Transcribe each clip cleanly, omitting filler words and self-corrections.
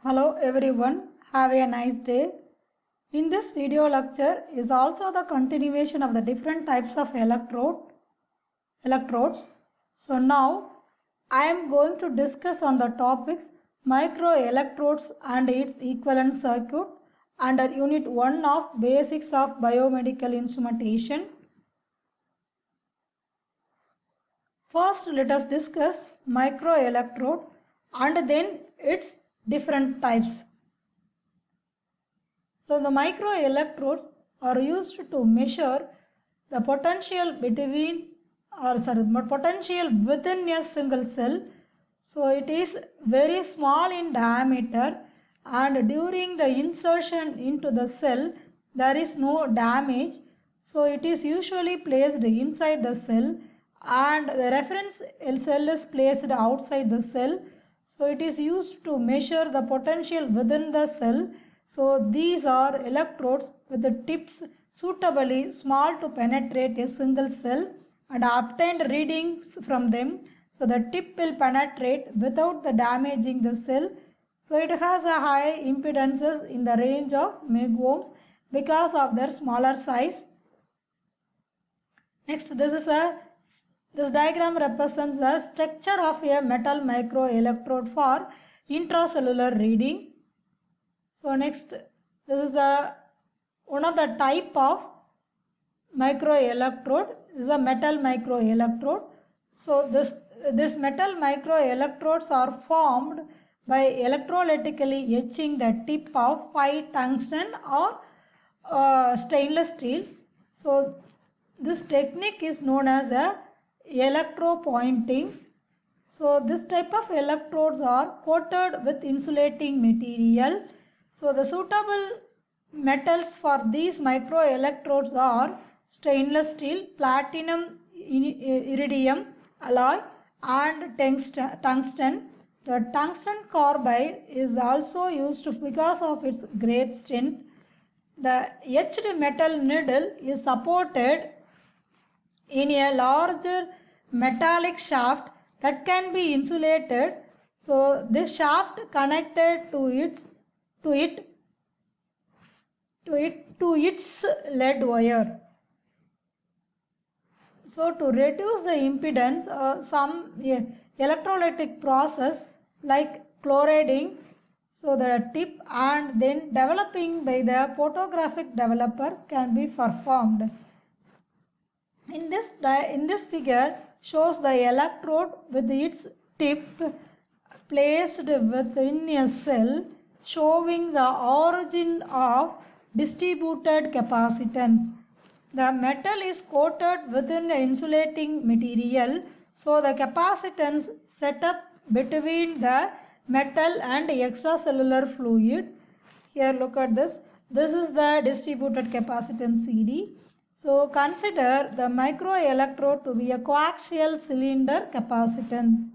Hello everyone, have a nice day. In this video lecture is also the continuation of the different types of electrodes. So now I am going to discuss on the topics microelectrodes and its equivalent circuit under unit 1 of basics of biomedical instrumentation. First let us discuss microelectrode and then its different types. So the microelectrodes are used to measure the potential potential within a single cell. So it is very small in diameter, and during the insertion into the cell there is no damage. So it is usually placed inside the cell and the reference cell is placed outside the cell. So it is used to measure the potential within the cell. So these are electrodes with the tips suitably small to penetrate a single cell and obtained readings from them. So the tip will penetrate without the damaging the cell. So it has a high impedances in the range of megohms because of their smaller size. Next, this diagram represents the structure of a metal microelectrode for intracellular reading. So next, this is one of the type of microelectrode. This is a metal microelectrode. So this metal microelectrodes are formed by electrolytically etching the tip of white tungsten or stainless steel. So this technique is known as a electropointing. So this type of electrodes are coated with insulating material. So the suitable metals for these microelectrodes are stainless steel, platinum, iridium alloy and tungsten. The tungsten carbide is also used because of its great strength. The etched metal needle is supported in a larger metallic shaft that can be insulated. So this shaft connected to its lead wire. So to reduce the impedance, some electrolytic process like chloriding, so the tip and then developing by the photographic developer can be performed. In this figure shows the electrode with its tip placed within a cell, showing the origin of distributed capacitance. The metal is coated within the insulating material, so the capacitance set up between the metal and extracellular fluid. Here look at this. This is the distributed capacitance CD. So consider the microelectrode to be a coaxial cylinder capacitance.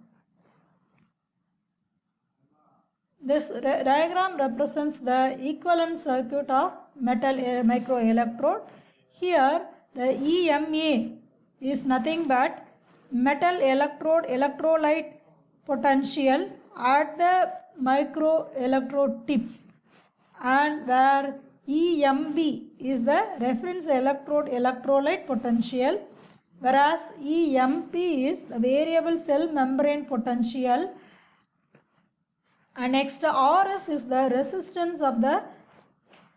This diagram represents the equivalent circuit of metal microelectrode. Here the EMA is nothing but metal electrode electrolyte potential at the microelectrode tip, and where EMB is the reference electrode electrolyte potential, whereas EMP is the variable cell membrane potential, and next RS is the resistance of the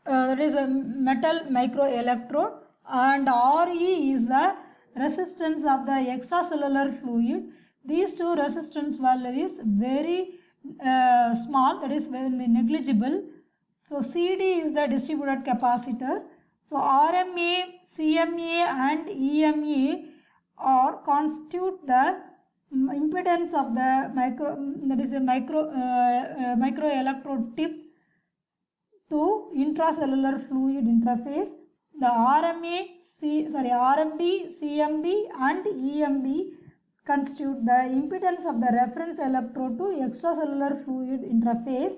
that is a metal microelectrode, and RE is the resistance of the extracellular fluid. These two resistance value is very small, that is very negligible. So CD is the distributed capacitor. So RMA, CMA and EMA are constitute the impedance of the microelectrode tip to intracellular fluid interface. The RMB, CMB and EMB constitute the impedance of the reference electrode to extracellular fluid interface,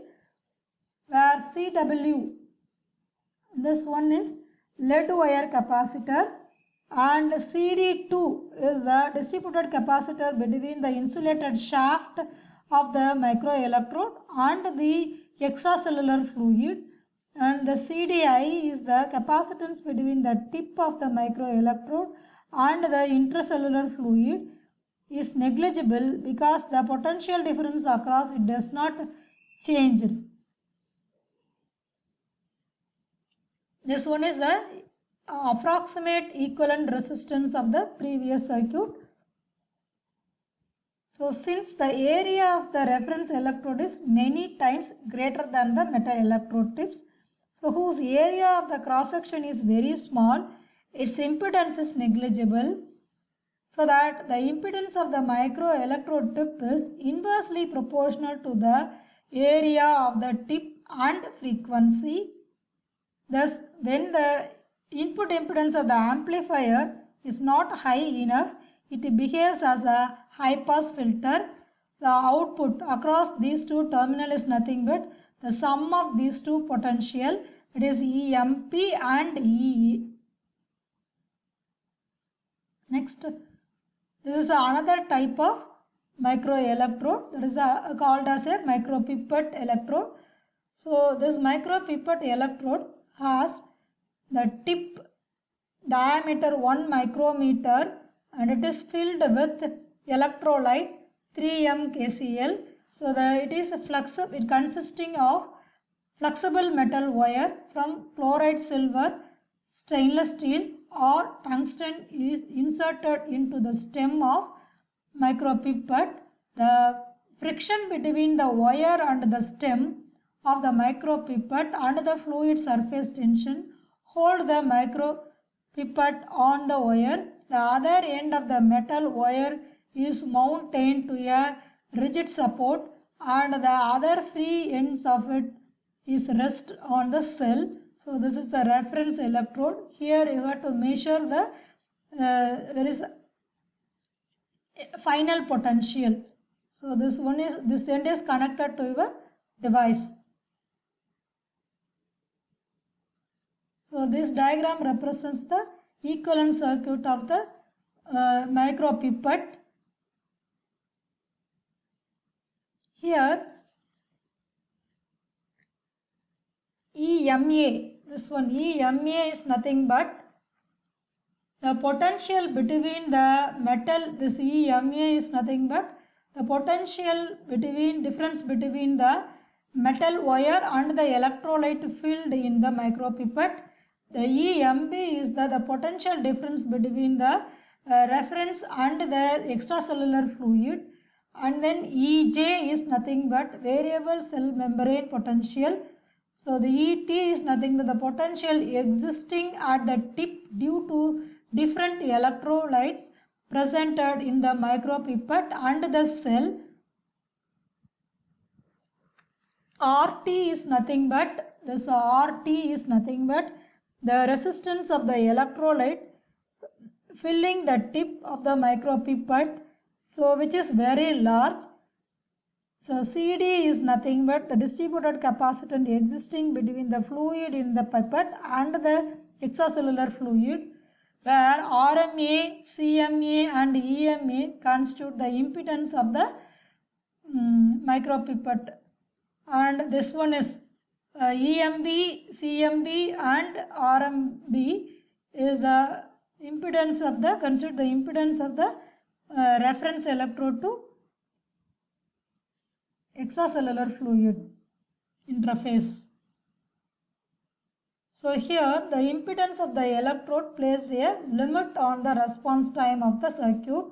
where CW, this one is lead wire capacitor, and CD2 is the distributed capacitor between the insulated shaft of the microelectrode and the extracellular fluid, and the CDI is the capacitance between the tip of the microelectrode and the intracellular fluid is negligible because the potential difference across it does not change. This one is the approximate equivalent resistance of the previous circuit. So since the area of the reference electrode is many times greater than the metal electrode tips, so whose area of the cross section is very small, its impedance is negligible, so that the impedance of the microelectrode tip is inversely proportional to the area of the tip and frequency. Thus, when the input impedance of the amplifier is not high enough, it behaves as a high pass filter. The output across these two terminals is nothing but the sum of these two potential, it is EMP and EE. Next, this is another type of microelectrode, that is called as a micropipette electrode. So this micropipette electrode has the tip diameter 1 micrometer and it is filled with electrolyte 3M KCl. So it is it consisting of flexible metal wire from chloride silver, stainless steel or tungsten is inserted into the stem of micropipette. The friction between the wire and the stem of the micropipette and the fluid surface tension hold the micropipette on the wire. The other end of the metal wire is mounted to a rigid support and the other free ends of it is rest on the cell. So this is the reference electrode. Here you have to measure the there is final potential. So this end is connected to your device. So this diagram represents the equivalent circuit of the micropipette. Here EMA, this one EMA is nothing but the potential between the metal, this EMA is nothing but the potential difference between the metal wire and the electrolyte filled in the micropipette. The EMB is the potential difference between the reference and the extracellular fluid, and then EJ is nothing but variable cell membrane potential. So the ET is nothing but the potential existing at the tip due to different electrolytes presented in the micropipette and the cell. RT is nothing but the resistance of the electrolyte filling the tip of the micropipette, so which is very large. So CD is nothing but the distributed capacitance existing between the fluid in the pipette and the extracellular fluid, where RMA, CMA and EMA constitute the impedance of the micropipette, and this one is EMB, CMB and RMB is the impedance of the, consider the impedance of the reference electrode to extracellular fluid interface. So here the impedance of the electrode placed a limit on the response time of the circuit,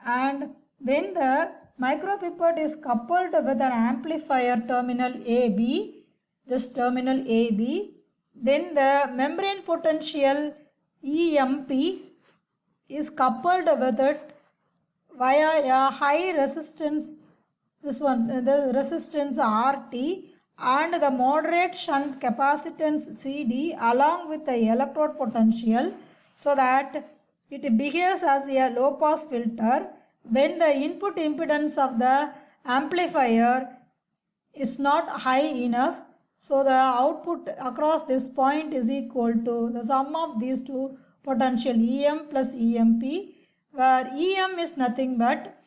and when the micropipette is coupled with an amplifier terminal AB, this terminal AB, then the membrane potential EMP is coupled with it via a high resistance, this one, the resistance RT, and the moderate shunt capacitance CD along with the electrode potential, so that it behaves as a low pass filter when the input impedance of the amplifier is not high enough. So the output across this point is equal to the sum of these two potential EM plus EMP, where EM is nothing but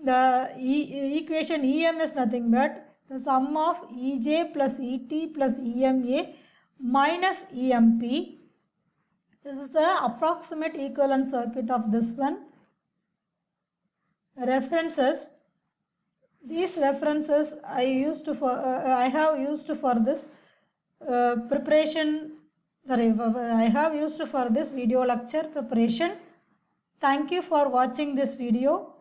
the equation EM is nothing but the sum of EJ plus ET plus EMA minus EMP. This is the approximate equivalent circuit of this one. References. These references I have used for this preparation. I have used for this video lecture preparation. Thank you for watching this video.